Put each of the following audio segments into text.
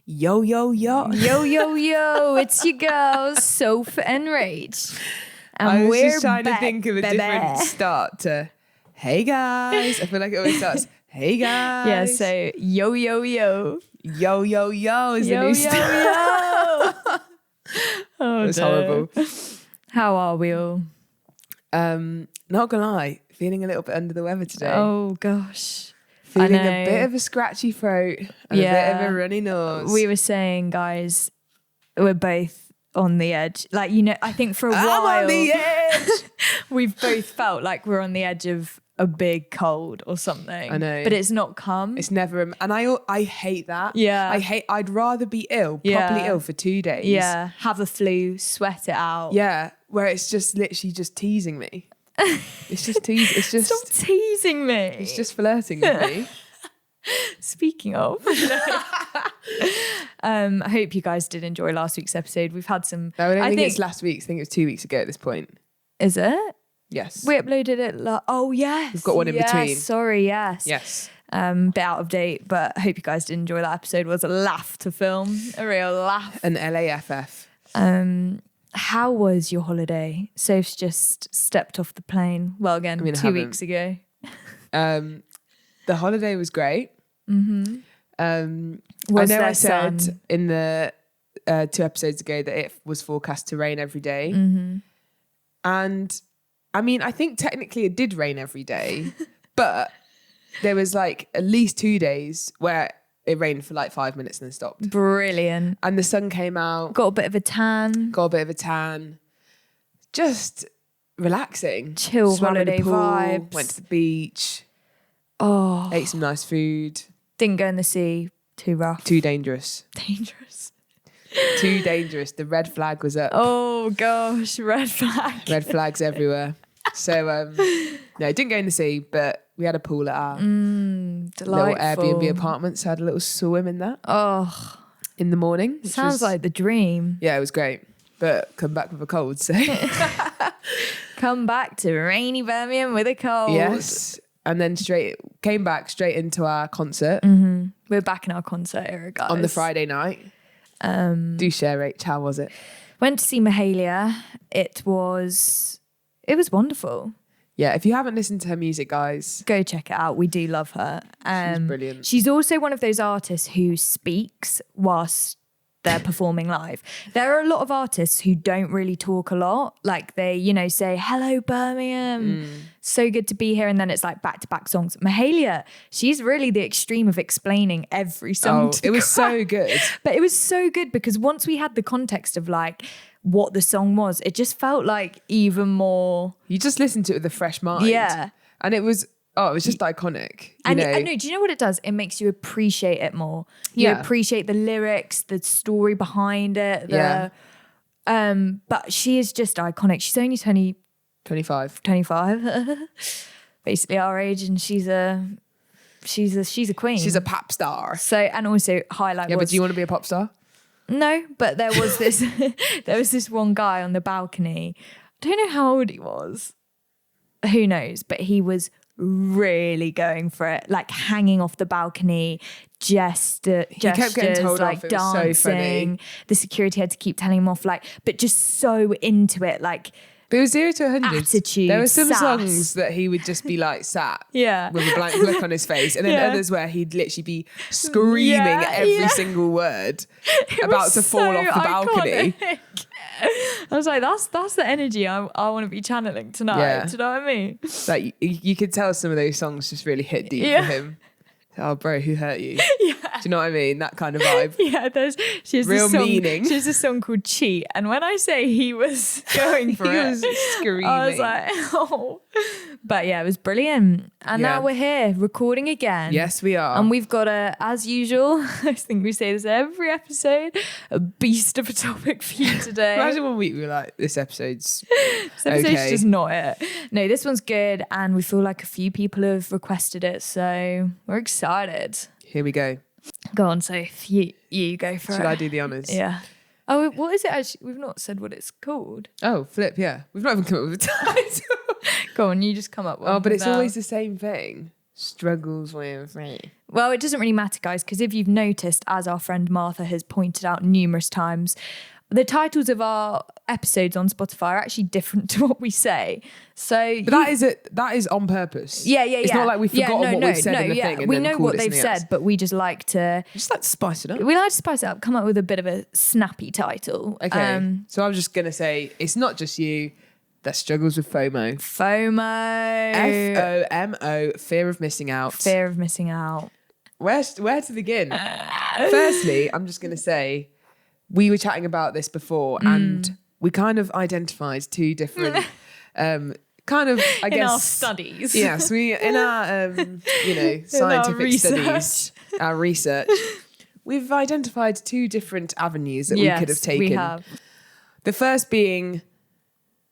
Yo, yo, yo. Yo, yo, yo, it's your girls, Soph and Rach. And I was we're just trying back, to think of a baby. different start to, hey guys. I feel like it always starts, hey guys. Yeah, so yo, yo, yo. Yo, yo, yo is the Yo, new yo, start. yo. Oh, That's dear. horrible. How are we all? Not gonna lie, feeling a little bit under the weather today. Oh, gosh. Feeling I a know. bit of a scratchy throat and a bit of a runny nose. We were saying, guys, we're both on the edge. Like, you know, I think for a while, I'm on the edge. we've both felt like we're on the edge of a big cold or something. I know. But it's not come. It's never, and I hate that. Yeah. I'd rather be ill, Yeah. properly ill for 2 days. Yeah. Have a flu, sweat it out. Yeah, where it's just literally just teasing me. It's just teasing. It's just, Stop teasing me. it's just flirting with me. Speaking of, I hope you guys did enjoy last week's episode. We've had some. No, I don't think it's last week's. I think it was 2 weeks ago at this point. Is it? Yes. We uploaded it. Oh yes. We've got one in between. Sorry. Yes. Yes. Bit out of date, but I hope you guys did enjoy that episode. It was a laugh to film, a real laugh. An LAFF. How was your holiday? Soph's just stepped off the plane. Well, again, 2 weeks ago. The holiday was great. Was I know there I said sun? in the 2 episodes ago that it was forecast to rain every day. And I mean, I think technically it did rain every day, but there was like at least 2 days where it rained for like 5 minutes and then stopped. Brilliant. And the sun came out. Got a bit of a tan. Just relaxing. Chill Swam in the holiday pool, vibes. Went to the beach. Oh, Ate some nice food. didn't go in the sea. Too rough. Too dangerous. Dangerous. Too dangerous. The red flag was up. Oh gosh, red flag. Red flags everywhere. So no, didn't go in the sea, but we had a pool at our little Delightful. Airbnb apartment. So I had a little swim in that Oh, in the morning. which sounds was- like the dream. yeah, it was great. But come back with a cold. So Come back to rainy Birmingham with a cold. yes. And then came back straight into our concert We're back in our concert era, guys. on the Friday night. Do share, Rach. How was it? Went to see Mahalia. It was wonderful. Yeah, if you haven't listened to her music, guys, Go check it out. We do love her. she's brilliant. She's also one of those artists who speaks whilst they're performing live. There are a lot of artists who don't really talk a lot. Like they, say, hello, Birmingham. So good to be here. And then it's like back-to-back songs. Mahalia, she's really the extreme of explaining every song. It was so good. But it was so good because once we had the context of like what the song was, it just felt like even more. You just listened to it with a fresh mind. Yeah. And it was just iconic. And I know, do you know what it does? It makes you appreciate it more. You appreciate the lyrics, the story behind it. But she is just iconic. She's only 25. 25, basically our age, and she's a queen. She's a pop star. So, and also highlight. Yeah, but do you want to be a pop star? No, but there was this one guy on the balcony. I don't know how old he was. Who knows? But he was really going for it, like hanging off the balcony, gestures, kept getting told like off. It was dancing. so funny. The security had to keep telling him off, like, but just so into it, like. But it was 0 to 100. Attitude, There were some sass. songs that he would just be like sat Yeah. with a blank look on his face, and then Yeah. others where he'd literally be screaming Yeah, every yeah. single word It about was to fall so off the balcony. iconic. I was like, that's the energy I want to be channeling tonight. Yeah. Do you know what I mean? Like you could tell some of those songs just really hit deep Yeah. for him. Oh, bro, who hurt you? Yeah. Do you know what I mean? That kind of vibe. Yeah, she has Real this song, meaning. She has a song called Cheat. And when I say he was going for He it, was screaming. I was like, oh. But yeah, it was brilliant. And Yeah. now we're here recording again. Yes, we are. And we've got as usual, I think we say this every episode, a beast of a topic for you today. Imagine 1 week we were like, this episode's This episode's okay. just not it. No, this one's good, and we feel like a few people have requested it, so we're excited. Here we go. Go on, Soph. You go for it. Should I do the honours? Yeah. Oh, what is it actually? We've not said what it's called. Oh, flip, yeah. We've not even come up with a title. Go on, you just come up with Oh, but one it's now. always the same thing. struggles with me? Well, it doesn't really matter, guys, because if you've noticed, as our friend Martha has pointed out numerous times, the titles of our episodes on Spotify are actually different to what we say. So, But that is on purpose. Yeah. It's not like we've forgotten what we've said in the thing. And we then know called what it they've something said, else. but we just like to spice it up. We like to spice it up, come up with a bit of a snappy title. Okay. So I was just gonna say it's not just you that struggles with FOMO. FOMO. FOMO, fear of missing out. Fear of missing out. Where to begin? Firstly, I'm just gonna say we were chatting about this before, and we kind of identified two different, kind of, I guess, in our studies. Yes, we in our, scientific studies, our research, we've identified two different avenues that we could have taken. We have. The first being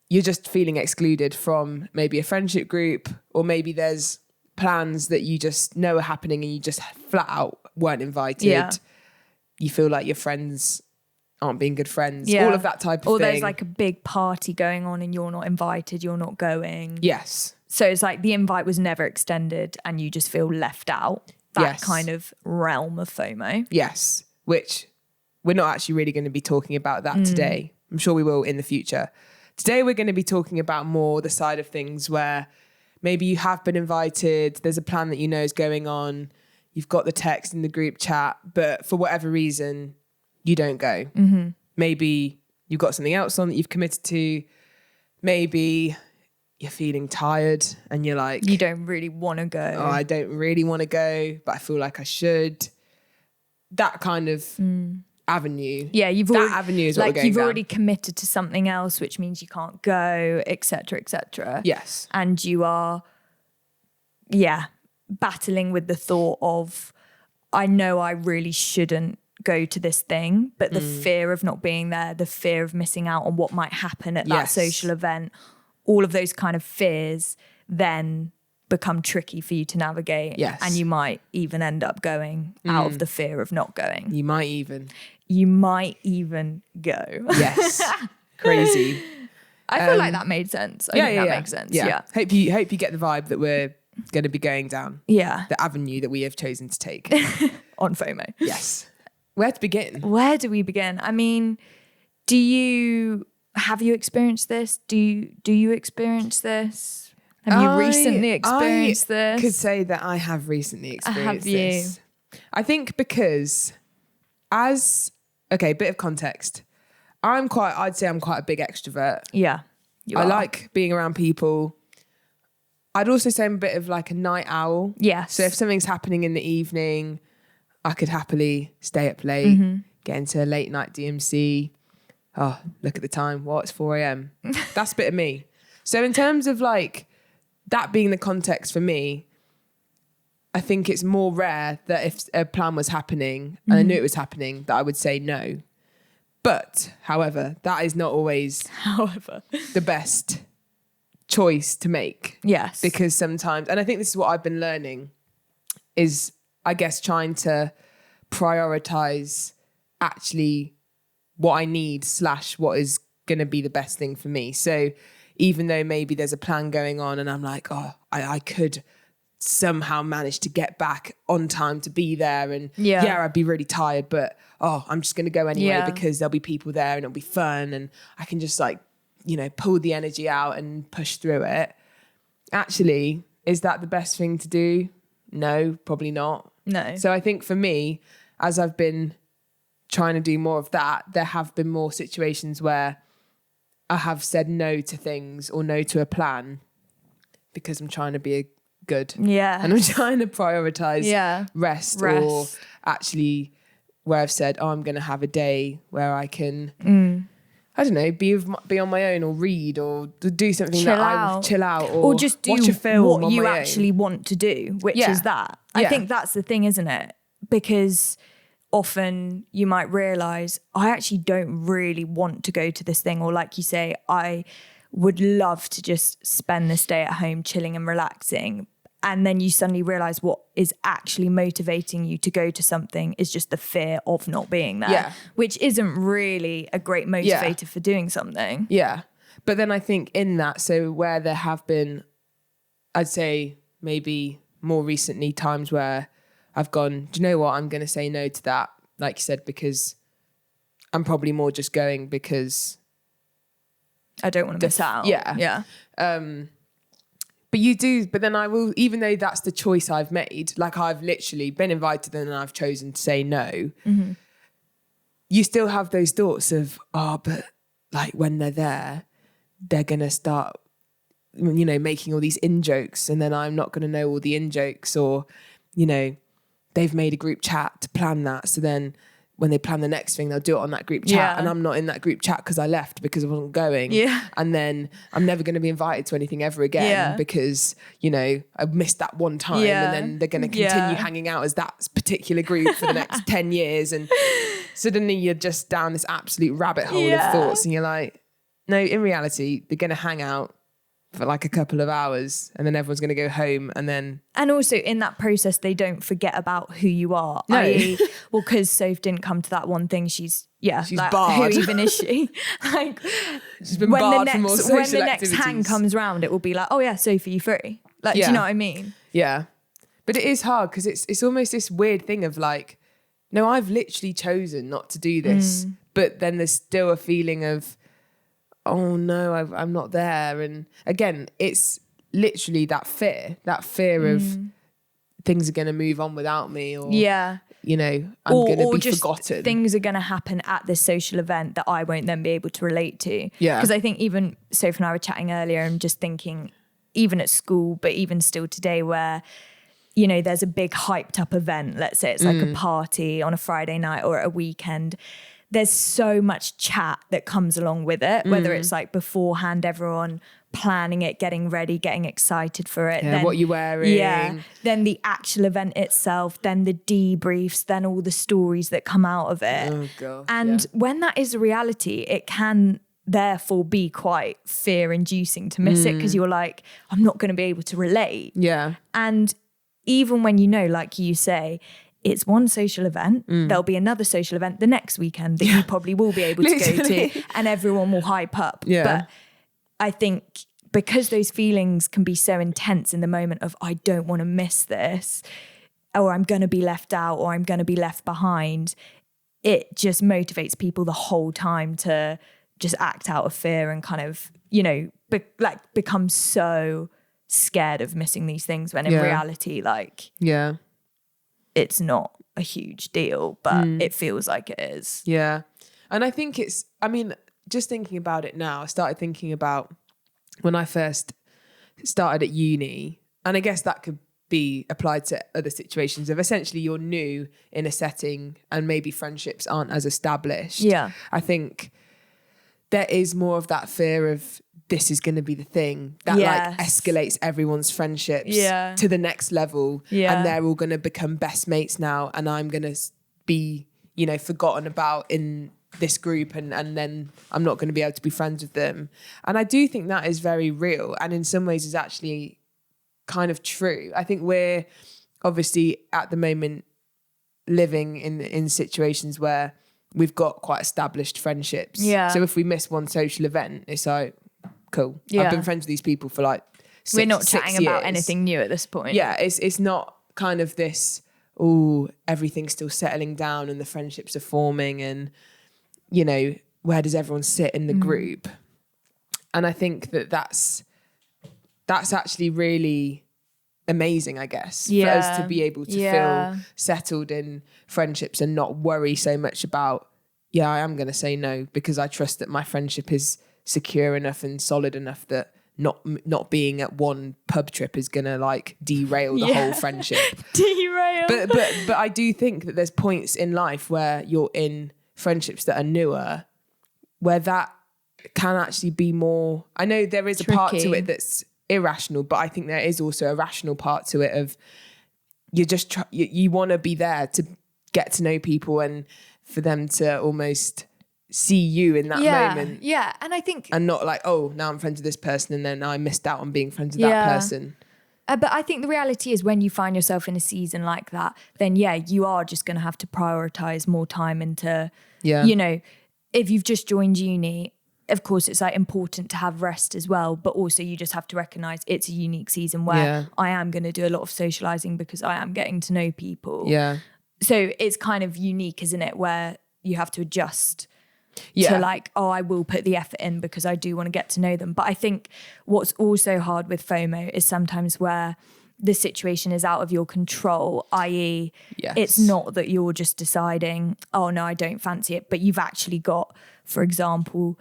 you're just feeling excluded from maybe a friendship group, or maybe there's plans that you just know are happening and you just flat out weren't invited. Yeah. You feel like your friends aren't being good friends. All of that type of thing. Or there's like a big party going on and you're not invited, you're not going. Yes. So it's like the invite was never extended and you just feel left out. That kind of realm of FOMO. Yes. Which we're not actually really going to be talking about that today. I'm sure we will in the future. Today we're going to be talking about more the side of things where maybe you have been invited, there's a plan that you know is going on, you've got the text in the group chat, but for whatever reason, you don't go. Mm-hmm. Maybe you've got something else on that you've committed to. Maybe you're feeling tired and you're like, you don't really want to go. Oh, I don't really want to go, but I feel like I should. That kind of avenue. Yeah, that avenue is what we're going you've down. already committed to something else, which means you can't go, etc., etc. Yes. And you are, battling with the thought of, I know I really shouldn't go to this thing, but the fear of not being there, the fear of missing out on what might happen at that social event, all of those kind of fears then become tricky for you to navigate. Yes. And you might even end up going out of the fear of not going. You might even go. Yes. Crazy. I feel like that made sense. I think that makes sense. Yeah. Hope you get the vibe that we're going to be going down. Yeah. The avenue that we have chosen to take. On FOMO. Yes. Where to begin? Where do we begin? I mean, have you experienced this? Do you experience this? Have you recently experienced this? I could say that I have recently experienced have you? this. I think because bit of context. I'd say I'm quite a big extrovert. Yeah. I like being around people. I'd also say I'm a bit of like a night owl. Yes. So if something's happening in the evening, I could happily stay up late, get into a late night DMC. Oh, look at the time. What? It's 4 a.m. That's a bit of me. So in terms of like that being the context for me, I think it's more rare that if a plan was happening and I knew it was happening, that I would say no. But, however, that is not always the best choice to make. Yes. Because sometimes, and I think this is what I've been learning, is I guess trying to prioritize actually what I need / what is going to be the best thing for me. So even though maybe there's a plan going on and I'm like, oh, I could somehow manage to get back on time to be there, and I'd be really tired, but I'm just going to go anyway because there'll be people there and it'll be fun and I can just like, pull the energy out and push through it. Actually, is that the best thing to do? No, probably not. No. So I think for me, as I've been trying to do more of that, there have been more situations where I have said no to things or no to a plan because I'm trying to be good. Yeah. And I'm trying to prioritize rest, or actually where I've said, I'm going to have a day where I can, I don't know, be on my own or read or do something chill out or just do watch a film what you actually want to do, which is that. I think that's the thing, isn't it? Because often you might realize, I actually don't really want to go to this thing. Or like you say, I would love to just spend this day at home chilling and relaxing. And then you suddenly realize what is actually motivating you to go to something is just the fear of not being there, which isn't really a great motivator for doing something. Yeah. But then I think in that, so where there have been, I'd say maybe more recently times where I've gone, do you know what, I'm going to say no to that, like you said, because I'm probably more just going because I don't want to miss out. Yeah. But then I will, even though that's the choice I've made, like I've literally been invited and I've chosen to say no, you still have those thoughts of, but like when they're there, they're going to start, making all these in-jokes, and then I'm not going to know all the in-jokes, or, they've made a group chat to plan that. So then when they plan the next thing, they'll do it on that group chat, and I'm not in that group chat because I left because I wasn't going. Yeah. And then I'm never going to be invited to anything ever again because, I missed that one time, and then they're going to continue hanging out as that particular group for the next 10 years. And suddenly you're just down this absolute rabbit hole of thoughts, and you're like, no, in reality, they're going to hang out for like a couple of hours, and then everyone's going to go home, and also in that process they don't forget about who you are. No. Well, because Soph didn't come to that one thing, she's like, barred. who even is she? Like, she's been barred from all social when the next activities. hang comes round, it will be like, oh yeah, Sophie, you free? Like, do you know what I mean? Yeah, but it is hard because it's almost this weird thing of like, no, I've literally chosen not to do this, but then there's still a feeling of, oh no, I'm not there. And again, it's literally that fear of things are going to move on without me, or I'm going to be just forgotten. Things are going to happen at this social event that I won't then be able to relate to. Yeah. Because I think even Soph and I were chatting earlier and just thinking, even at school, but even still today, where there's a big hyped up event, let's say it's like a party on a Friday night or at a weekend, there's so much chat that comes along with it, whether it's like beforehand, everyone planning it, getting ready, getting excited for it. Yeah, then, what you're wearing. Yeah. Then the actual event itself, then the debriefs, then all the stories that come out of it. Oh, God. And when that is a reality, it can therefore be quite fear-inducing to miss it, because you're like, I'm not going to be able to relate. Yeah. And even when like you say, it's one social event, there'll be another social event the next weekend that you probably will be able to go to, and everyone will hype up. Yeah. But I think because those feelings can be so intense in the moment of, I don't want to miss this, or I'm going to be left out, or I'm going to be left behind, it just motivates people the whole time to just act out of fear and kind of, become so scared of missing these things, when in reality, it's not a huge deal, but it feels like it is. Yeah. And I think just thinking about it now, I started thinking about when I first started at uni, and I guess that could be applied to other situations of essentially you're new in a setting and maybe friendships aren't as established. Yeah. I think there is more of that fear of this is going to be the thing that like escalates everyone's friendships to the next level, and they're all going to become best mates now, and I'm going to be, forgotten about in this group, and then I'm not going to be able to be friends with them. And I do think that is very real, and in some ways is actually kind of true. I think we're obviously at the moment living in situations where we've got quite established friendships. Yeah. So if we miss one social event, it's like, cool. Yeah. I've been friends with these people for like we're not chatting 6 years. about anything new at this point. Yeah, it's not kind of this, everything's still settling down and the friendships are forming, and, where does everyone sit in the group? And I think that's actually really amazing, I guess, for us to be able to feel settled in friendships and not worry so much about, I am going to say no because I trust that my friendship is secure enough and solid enough that not being at one pub trip is going to like derail the whole friendship. Derail. But I do think that there's points in life where you're in friendships that are newer, where that can actually be more, I know there is a part to it that's irrational, but I think there is also a rational part to it of you want to be there to get to know people and for them to almost see you in that moment. Yeah. And I think, and not like, oh, now I'm friends with this person and then I missed out on being friends with that person. But I think the reality is when you find yourself in a season like that, then you are just going to have to prioritize more time into, if you've just joined uni, of course, it's like important to have rest as well, but also you just have to recognize it's a unique season where I am going to do a lot of socializing because I am getting to know people. Yeah. So it's kind of unique, isn't it? Where you have to adjust to like, oh, I will put the effort in because I do want to get to know them. But I think what's also hard with FOMO is sometimes where the situation is out of your control, i.e. it's not that you're just deciding, oh no, I don't fancy it, but you've actually got, for example,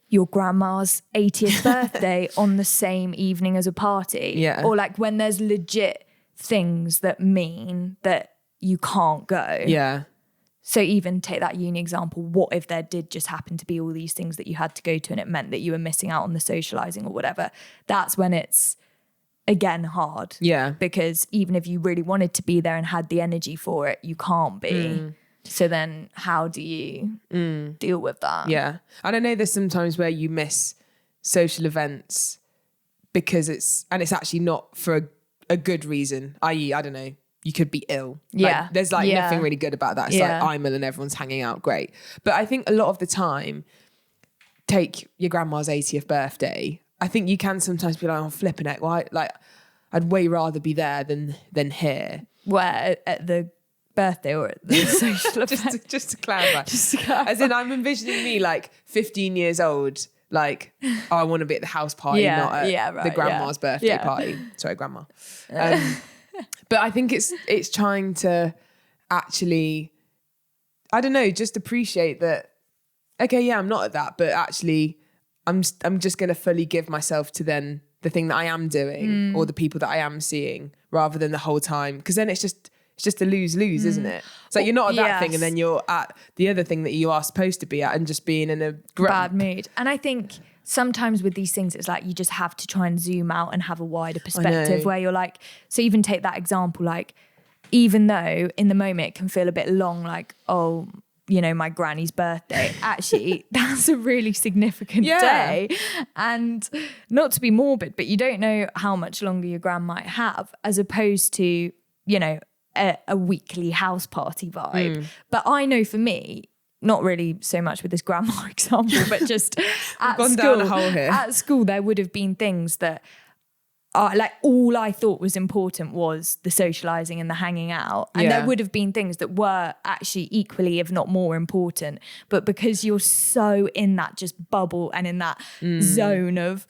your grandma's 80th birthday on the same evening as a party. Yeah. Or like when there's legit things that mean that you can't go. Yeah. So even take that uni example, what if there did just happen to be all these things that you had to go to and it meant that you were missing out on the socializing or whatever? That's when it's, again, hard. Yeah. Because even if you really wanted to be there and had the energy for it, you can't be. So then how do you deal with that? Yeah. And I know there's sometimes where you miss social events because it's actually not for a good reason, i.e., I don't know, you could be ill. Yeah. Like, there's like nothing really good about that. It's like I'm ill and everyone's hanging out. Great. But I think a lot of the time, take your grandma's 80th birthday, I think you can sometimes be like, oh, flipping it. Why? Like, I'd way rather be there than here. Where? At the birthday or at the social event? just to clarify. As in, I'm envisioning me like 15 years old, like, oh, I want to be at the house party, not at the grandma's birthday party. Sorry, grandma. But I think it's trying to actually, I don't know, just appreciate that, okay, yeah, I'm not at that, but actually I'm just going to fully give myself to then the thing that I am doing or the people that I am seeing rather than the whole time. Because then it's just a lose-lose, isn't it? It's like you're not at that thing and then you're at the other thing that you are supposed to be at and just being in a bad mood. And I think sometimes with these things, it's like you just have to try and zoom out and have a wider perspective where you're like, so even take that example, like, even though in the moment it can feel a bit long, like, oh, you know, my granny's birthday, actually that's a really significant day. And not to be morbid, but you don't know how much longer your gran might have, as opposed to, you know, a weekly house party vibe. But I know for me, not really so much with this grandma example, but just at school, there would have been things that like all I thought was important was the socializing and the hanging out. And there would have been things that were actually equally, if not more important. But because you're so in that just bubble and in that zone of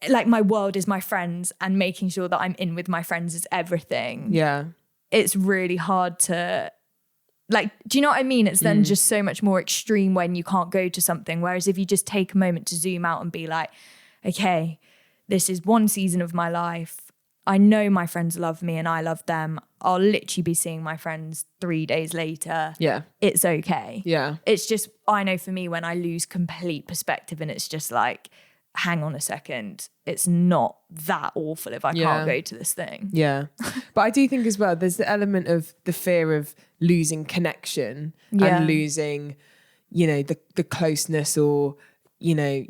like, my world is my friends and making sure that I'm in with my friends is everything. Yeah. It's really hard to, like, do you know what I mean? It's then just so much more extreme when you can't go to something. Whereas if you just take a moment to zoom out and be like, okay, this is one season of my life. I know my friends love me and I love them. I'll literally be seeing my friends 3 days later. Yeah. It's okay. Yeah. It's just, I know for me when I lose complete perspective and it's just like, hang on a second, it's not that awful if I can't go to this thing. Yeah. But I do think as well, there's the element of the fear of losing connection and losing, you know, the closeness or, you know,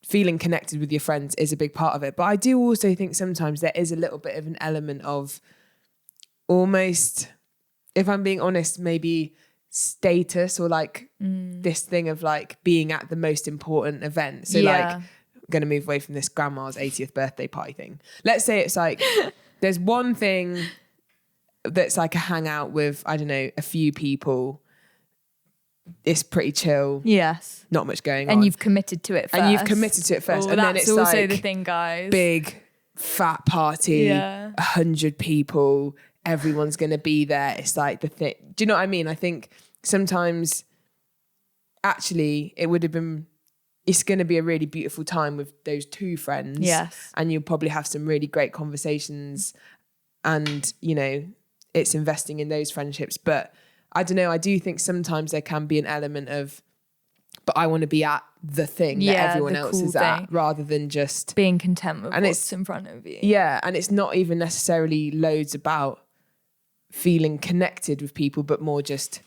feeling connected with your friends is a big part of it. But I do also think sometimes there is a little bit of an element of almost, if I'm being honest, maybe status or like this thing of like being at the most important event. So like, I'm going to move away from this grandma's 80th birthday party thing. Let's say it's like, there's one thing that's like a hangout with, I don't know, a few people. It's pretty chill. Yes. Not much going on. And you've committed to it first. And then it's also like the thing, guys. Big fat party, 100 people, everyone's going to be there. It's like the thing. Do you know what I mean? I think sometimes actually it's going to be a really beautiful time with those two friends. Yes. And you'll probably have some really great conversations and, you know, it's investing in those friendships. But I don't know, I do think sometimes there can be an element of, but I want to be at the thing that everyone else is at rather than just being content with what's in front of you. Yeah. And it's not even necessarily loads about feeling connected with people, but more just,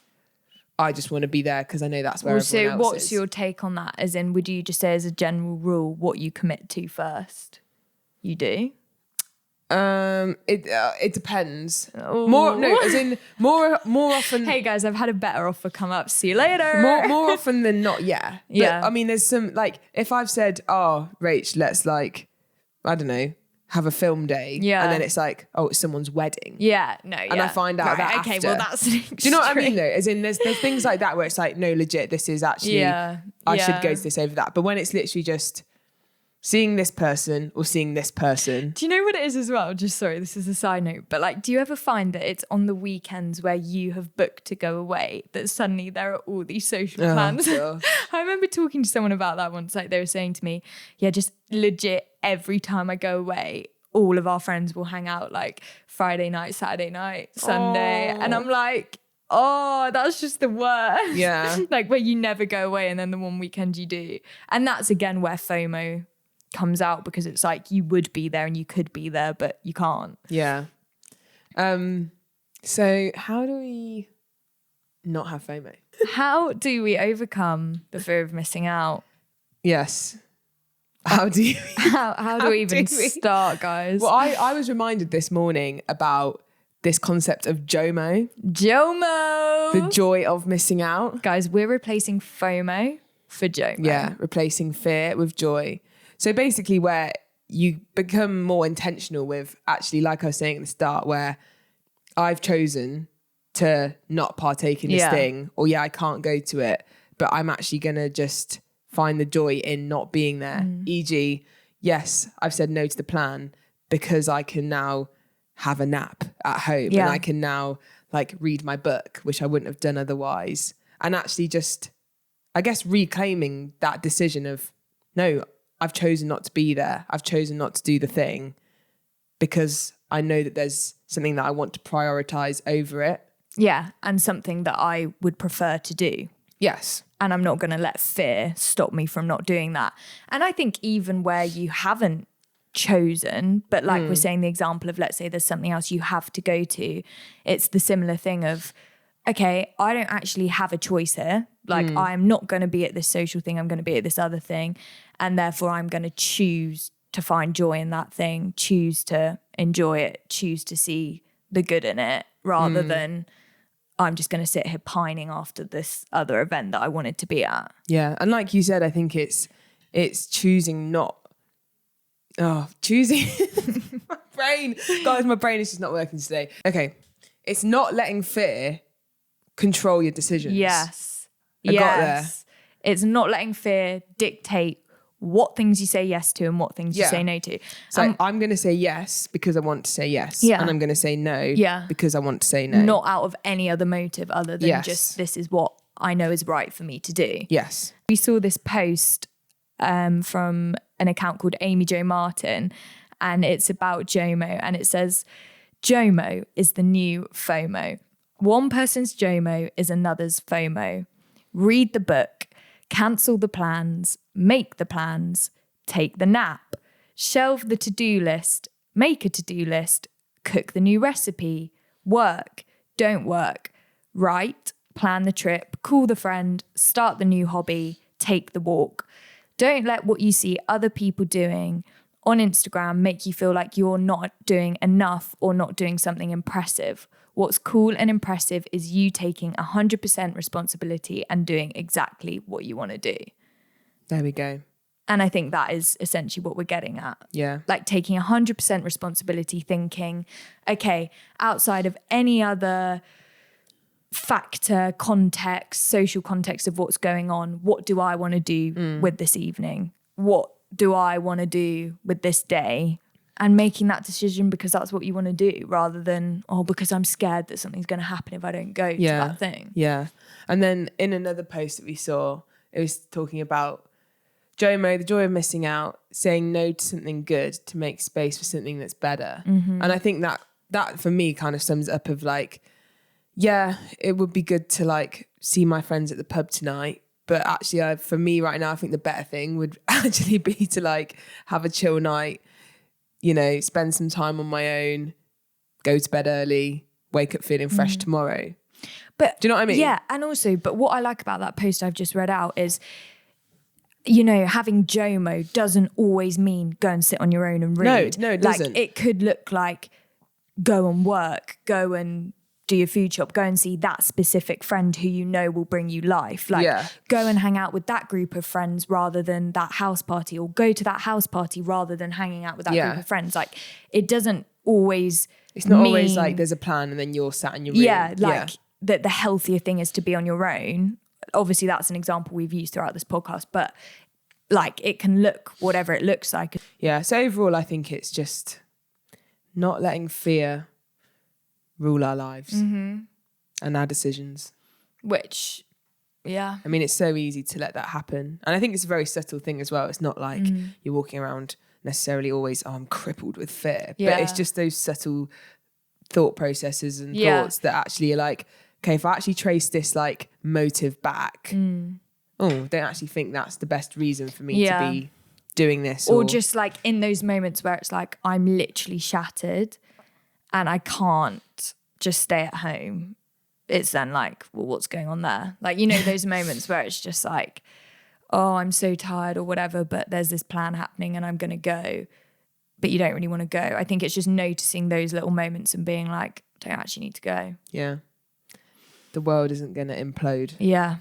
I just want to be there because I know that's where everyone else is. So what's your take on that? As in, would you just say as a general rule, what you commit to first? You do? It depends. More often. Hey guys, I've had a better offer come up. See you later. More often than not, yeah. Yeah. But, I mean, there's some, like, if I've said, oh, Rach, let's, like, I don't know, have a film day. Yeah. And then it's like, oh, it's someone's wedding. Yeah, no, yeah. And I find out that okay, after. well, that's an extreme. Do you know what I mean, though? As in, there's things like that where it's like, no, legit, this is actually, I should go to this over that. But when it's literally just seeing this person or seeing this person. Do you know what it is as well? Just sorry, this is a side note, but like, do you ever find that it's on the weekends where you have booked to go away that suddenly there are all these social plans? I remember talking to someone about that once. Like, they were saying to me, yeah, just legit every time I go away, all of our friends will hang out like Friday night, Saturday night, Sunday. And I'm like, oh, that's just the worst. Yeah. Like, where you never go away and then the one weekend you do. And that's again where FOMO comes out, because it's like you would be there and you could be there, but you can't. Yeah. So how do we not have FOMO? How do we overcome the fear of missing out? Yes. How do you? How do we even start, guys? Well, I was reminded this morning about this concept of JOMO. JOMO. The joy of missing out. Guys, we're replacing FOMO for JOMO. Yeah, replacing fear with joy. So basically where you become more intentional with, actually, like I was saying at the start, where I've chosen to not partake in this thing, or I can't go to it, but I'm actually going to just find the joy in not being there. E.g., yes, I've said no to the plan because I can now have a nap at home and I can now like read my book, which I wouldn't have done otherwise. And actually just, I guess, reclaiming that decision of, no, I've chosen not to be there. I've chosen not to do the thing because I know that there's something that I want to prioritize over it. Yeah, and something that I would prefer to do. Yes. And I'm not going to let fear stop me from not doing that. And I think even where you haven't chosen, but like we're saying the example of, let's say there's something else you have to go to, it's the similar thing of, okay, I don't actually have a choice here. Like I'm not going to be at this social thing. I'm going to be at this other thing. And therefore I'm going to choose to find joy in that thing, choose to enjoy it, choose to see the good in it, rather than I'm just going to sit here pining after this other event that I wanted to be at. Yeah. And like you said, I think it's choosing not, choosing my brain. Guys, my brain is just not working today. Okay. It's not letting fear control your decisions. Yes. I got there. It's not letting fear dictate what things you say yes to and what things you say no to. So I'm going to say yes because I want to say yes. Yeah. And I'm going to say no because I want to say no. Not out of any other motive other than just this is what I know is right for me to do. Yes. We saw this post from an account called Amy Jo Martin, and it's about JOMO, and it says, JOMO is the new FOMO. One person's JOMO is another's FOMO. Read the book, cancel the plans, make the plans, take the nap, shelve the to-do list, make a to-do list, cook the new recipe, work, don't work, write, plan the trip, call the friend, start the new hobby, take the walk. Don't let what you see other people doing on Instagram make you feel like you're not doing enough or not doing something impressive. What's cool and impressive is you taking 100% responsibility and doing exactly what you want to do. There we go. And I think that is essentially what we're getting at. Yeah. Like taking 100% responsibility, thinking, okay, outside of any other factor, context, social context of what's going on, what do I want to do with this evening? What do I want to do with this day? And making that decision because that's what you want to do, rather than, because I'm scared that something's going to happen if I don't go to that thing. Yeah. And then in another post that we saw, it was talking about JOMO, the joy of missing out, saying no to something good to make space for something that's better. And I think that for me kind of sums it up of like, yeah, it would be good to like see my friends at the pub tonight. But actually, for me right now, I think the better thing would actually be to like have a chill night, you know, spend some time on my own, go to bed early, wake up feeling fresh tomorrow. But do you know what I mean? Yeah. And also, but what I like about that post I've just read out is you know, having JOMO doesn't always mean go and sit on your own and read. No, it doesn't. Like, it could look like go and work, go and do your food shop, go and see that specific friend who you know will bring you life. Like, go and hang out with that group of friends rather than that house party, or go to that house party rather than hanging out with that group of friends. Like, it doesn't always It's not always like there's a plan and then you're sat in your room. Yeah, like that the healthier thing is to be on your own. Obviously, that's an example we've used throughout this podcast, but like, it can look whatever it looks like. Yeah, so overall, I think it's just not letting fear rule our lives and our decisions. Which, I mean, it's so easy to let that happen. And I think it's a very subtle thing as well. It's not like you're walking around necessarily always, I'm crippled with fear. But it's just those subtle thought processes and thoughts that actually are like, okay, if I actually trace this like motive back, I don't actually think that's the best reason for me to be doing this. Or just like in those moments where it's like, I'm literally shattered and I can't just stay at home. It's then like, well, what's going on there? Like, you know, those moments where it's just like, oh, I'm so tired or whatever, but there's this plan happening and I'm going to go, but you don't really want to go. I think it's just noticing those little moments and being like, don't actually need to go. Yeah. The world isn't going to implode. Yeah.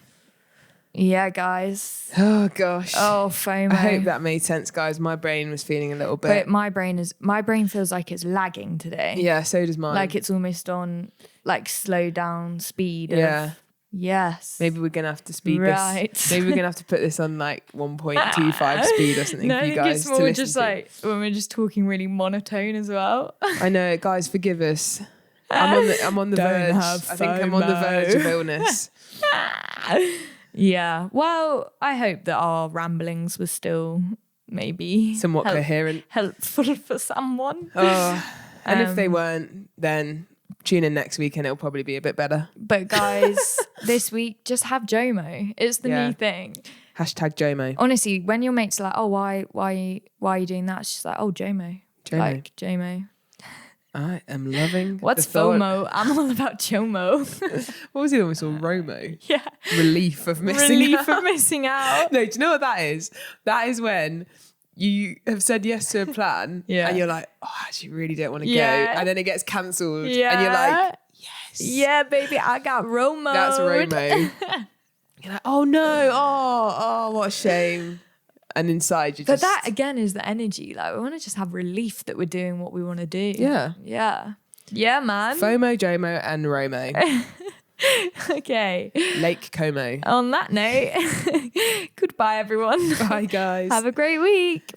Yeah, guys. Oh, gosh. Oh, FOMO. I hope that made sense, guys. My brain was feeling a little bit. But my brain feels like it's lagging today. Yeah, so does mine. Like it's almost on like slow down speed. Yeah. Yes. Maybe we're going to have to speed this. Maybe we're going to have to put this on like 1.25 speed or something for you guys to listen more just like when we're just talking really monotone as well. I know, guys, forgive us. I'm on the verge. I think I'm on the verge of illness. Yeah. Well, I hope that our ramblings were still maybe somewhat coherent, helpful for someone. Oh, and if they weren't, then tune in next week and it'll probably be a bit better. But guys, this week just have JOMO. It's the new thing. Hashtag JOMO. Honestly, when your mates are like, "Oh, why are you doing that?" It's just like, "Oh, JOMO." Like JOMO. I am loving. What's FOMO? I'm all about JOMO. What was the other one? Saw ROMO. Yeah. Relief of missing out. No, do you know what that is? That is when you have said yes to a plan and you're like, oh, I actually really don't want to go. And then it gets cancelled and you're like, yes. Yeah, baby, I got ROMO. That's ROMO. You're like, oh no, oh, what a shame. And inside you just... But that again is the energy. Like, we want to just have relief that we're doing what we want to do. Yeah. Yeah. Yeah, man. FOMO, JOMO and ROMO. Okay. Lake Como. On that note, goodbye, everyone. Bye, guys. Have a great week.